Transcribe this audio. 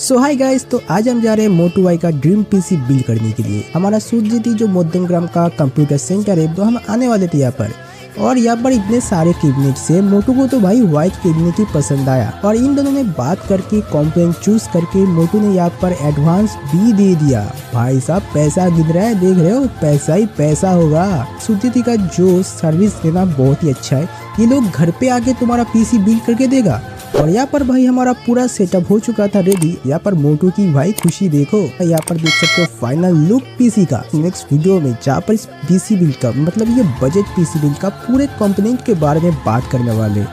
सो hi guys, तो आज हम जा रहे हैं मोटू भाई का ड्रीम पीसी बिल्ड करने के लिए। हमारा सूरजीती जो मोदनग्राम का कंप्यूटर सेंटर है, तो हम आने वाले थे यहाँ पर। और यहाँ पर इतने सारे कैबिनेट से मोटू को तो भाई व्हाइट कैबिनेट ही पसंद आया और इन दोनों ने बात करके कॉम्पोनेंट चूज करके मोटू ने यहाँ पर एडवांस भी दे दिया। भाई साहब पैसा गिर रहा है, देख रहे हो, पैसा ही पैसा होगा। सूरजीती का जो सर्विस देना बहुत ही अच्छा है। ये लोग घर पे आके तुम्हारा पीसी बिल्ड करके देगा। और यहाँ पर भाई हमारा पूरा सेटअप हो चुका था रेडी। यहाँ पर मोटू की भाई खुशी देखो, यहाँ पर देख सकते हो फाइनल लुक पीसी का। नेक्स्ट वीडियो में जहाँ पर इस पीसी बिल्ड का मतलब ये बजट पीसी बिल्ड का पूरे कंपोनेंट के बारे में बात करने वाले।